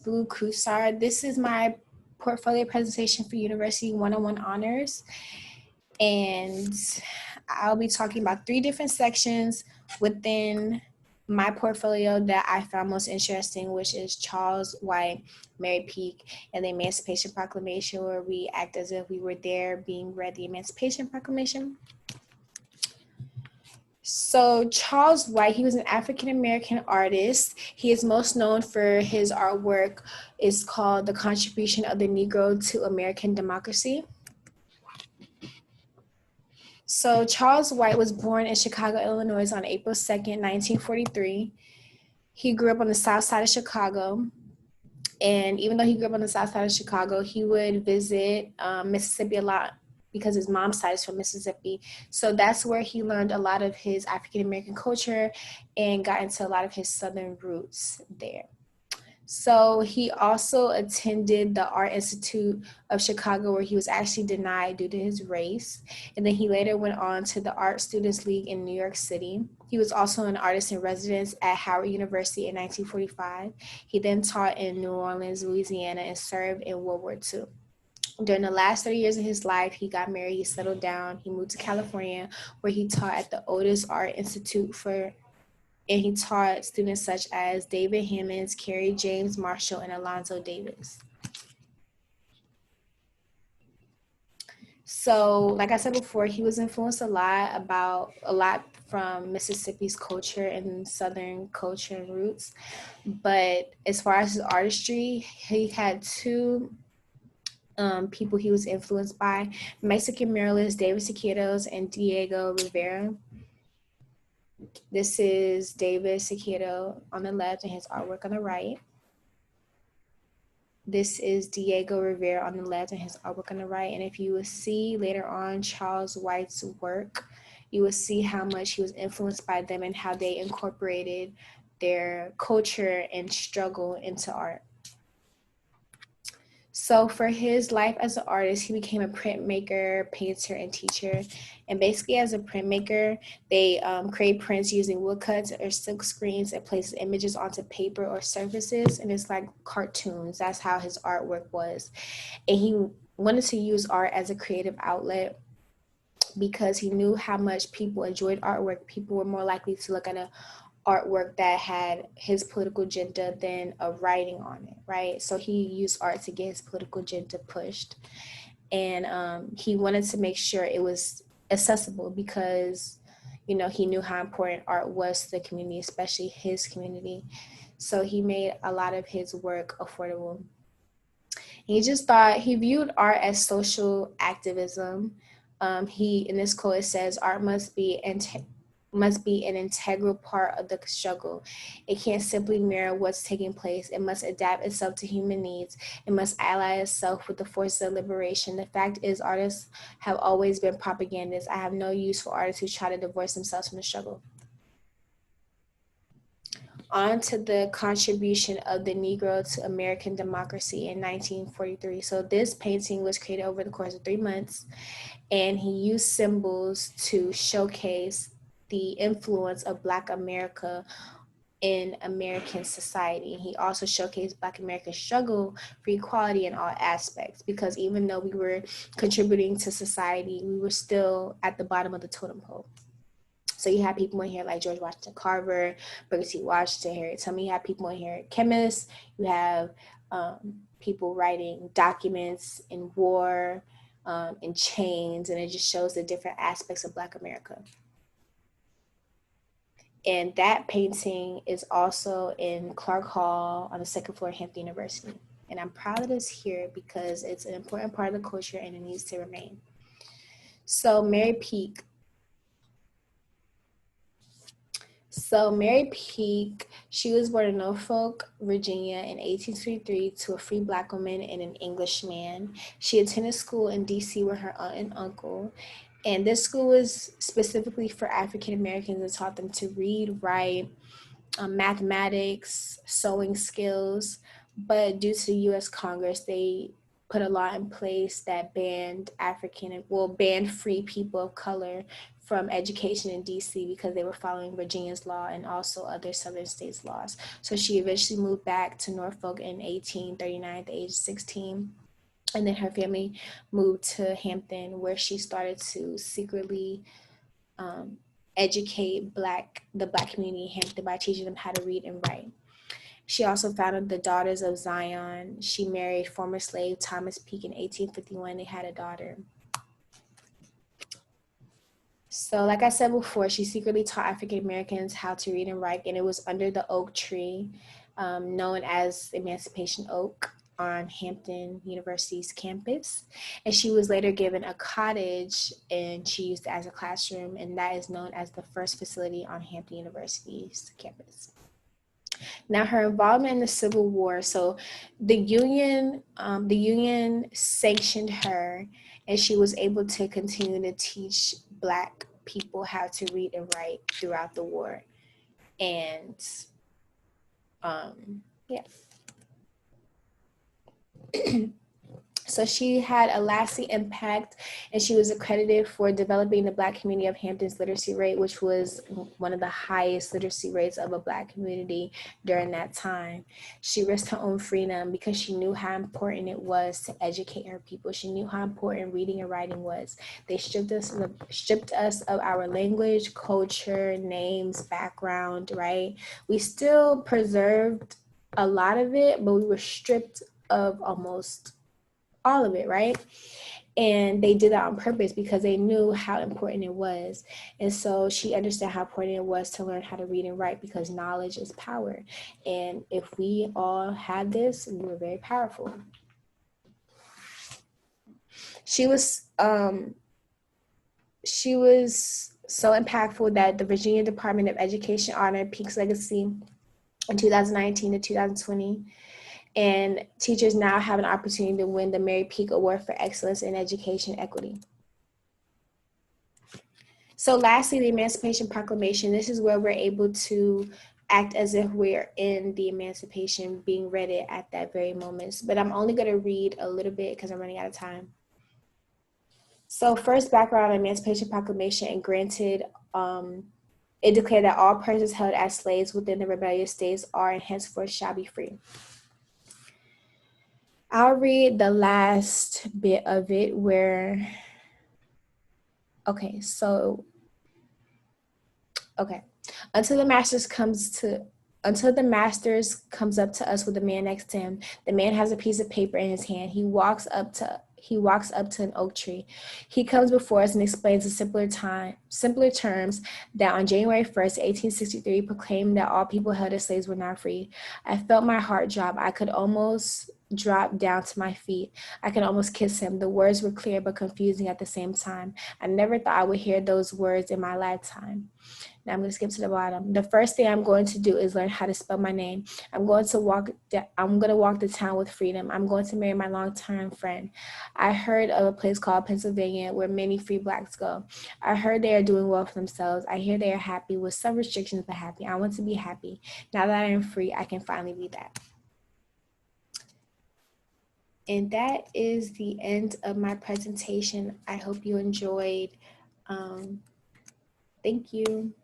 Bleu Cousar. This is my portfolio presentation for University 101 Honors. And I'll be talking about 3 different sections within my portfolio that I found most interesting, which is Charles White, Mary Peak, and the Emancipation Proclamation, where we act as if we were there being read the Emancipation Proclamation. So Charles White, he was an African-American artist. He is most known for his artwork. It's called The Contribution of the Negro to American Democracy. So Charles White was born in Chicago, Illinois on April 2nd, 1943. He grew up on the south side of Chicago. And even though he grew up on the south side of Chicago, he would visit Mississippi a lot because his mom's side is from Mississippi. So that's where he learned a lot of his African-American culture and got into a lot of his Southern roots there. So he also attended the Art Institute of Chicago, where he was actually denied due to his race. And then he later went on to the Art Students League in New York City. He was also an artist in residence at Howard University in 1945. He then taught in New Orleans, Louisiana, and served in World War II. During the last 30 years of his life, he got married, he settled down, he moved to California, where he taught at the Otis Art Institute and he taught students such as David Hammonds, Carrie James Marshall, and Alonzo Davis. So, like I said before, he was influenced a lot from Mississippi's culture and Southern culture and roots. But as far as his artistry, he had 2 people he was influenced by: Mexican muralist David Siqueiros and Diego Rivera. This is David Siqueiro on the left and his artwork on the right. This is Diego Rivera on the left and his artwork on the right. And if you will see later on Charles White's work, you will see how much he was influenced by them and how they incorporated their culture and struggle into art. So for his life as an artist, he became a printmaker, painter, and teacher. And basically as a printmaker, they create prints using woodcuts or silk screens and places images onto paper or surfaces. And it's like cartoons. That's how his artwork was. And he wanted to use art as a creative outlet because he knew how much people enjoyed artwork. People were more likely to look at a artwork that had his political agenda than a writing on it, right? So he used art to get his political agenda pushed. And he wanted to make sure it was accessible because, you know, he knew how important art was to the community, especially his community. So he made a lot of his work affordable. He viewed art as social activism. In this quote, it says, art must be an integral part of the struggle. It can't simply mirror what's taking place. It must adapt itself to human needs. It must ally itself with the forces of liberation. The fact is, artists have always been propagandists. I have no use for artists who try to divorce themselves from the struggle. On to the contribution of the Negro to American democracy in 1943. So this painting was created over the course of 3 months, and he used symbols to showcase the influence of Black America in American society. He also showcased Black American struggle for equality in all aspects, because even though we were contributing to society, we were still at the bottom of the totem pole. So you have people in here like George Washington Carver, Booker T. Washington, Harriet Tubman. You have people in here, chemists. You have people writing documents in war, in chains, and it just shows the different aspects of Black America. And that painting is also in Clark Hall on the 2nd floor of Hampton University. And I'm proud that it's here because it's an important part of the culture and it needs to remain. So Mary Peak, she was born in Norfolk, Virginia in 1823 to a free Black woman and an Englishman. She attended school in DC with her aunt and uncle. And this school was specifically for African Americans and taught them to read, write, mathematics, sewing skills. But due to the U.S. Congress, they put a law in place that banned free people of color from education in DC because they were following Virginia's law and also other southern states' laws. So she eventually moved back to Norfolk in 1839 at the age of 16. And then her family moved to Hampton, where she started to secretly educate the Black community in Hampton by teaching them how to read and write. She also founded the Daughters of Zion. She married former slave Thomas Peake in 1851. They had a daughter. So, like I said before, she secretly taught African Americans how to read and write, and it was under the oak tree, known as Emancipation Oak, on Hampton University's campus. And she was later given a cottage, and she used it as a classroom, and that is known as the first facility on Hampton University's campus. Now, her involvement in the Civil War, so the Union sanctioned her, and she was able to continue to teach Black people how to read and write throughout the war. And yeah. So she had a lasting impact, and she was accredited for developing the Black community of Hampton's literacy rate, which was one of the highest literacy rates of a Black community during that time. She risked her own freedom because she knew how important it was to educate her people. She knew how important reading and writing was. They stripped us of our language, culture, names, background, right? We still preserved a lot of it, but we were stripped of almost all of it, right? And they did that on purpose because they knew how important it was. And so she understood how important it was to learn how to read and write, because knowledge is power. And if we all had this, we were very powerful. She was so impactful that the Virginia Department of Education honored Peake's legacy in 2019 to 2020. And teachers now have an opportunity to win the Mary Peake Award for Excellence in Education Equity. So lastly, the Emancipation Proclamation. This is where we're able to act as if we're in the emancipation, being read it at that very moment. But I'm only going to read a little bit because I'm running out of time. So first, background on Emancipation Proclamation, and granted, it declared that all persons held as slaves within the rebellious states are and henceforth shall be free. I'll read the last bit of it where, okay. Until the masters comes up to us with a man next to him. The man has a piece of paper in his hand. He walks up to an oak tree. He comes before us and explains in simpler terms that on January 1st, 1863, proclaimed that all people held as slaves were now free. I felt my heart drop. I could almost drop down to my feet. I could almost kiss him. The words were clear but confusing at the same time. I never thought I would hear those words in my lifetime. Now I'm going to skip to the bottom. The first thing I'm going to do is learn how to spell my name. I'm going to walk the town with freedom. I'm going to marry my longtime friend. I heard of a place called Pennsylvania where many free Blacks go. I heard they are doing well for themselves. I hear they are happy, with some restrictions, but happy. I want to be happy. Now that I am free, I can finally be that. And that is the end of my presentation. I hope you enjoyed. Thank you.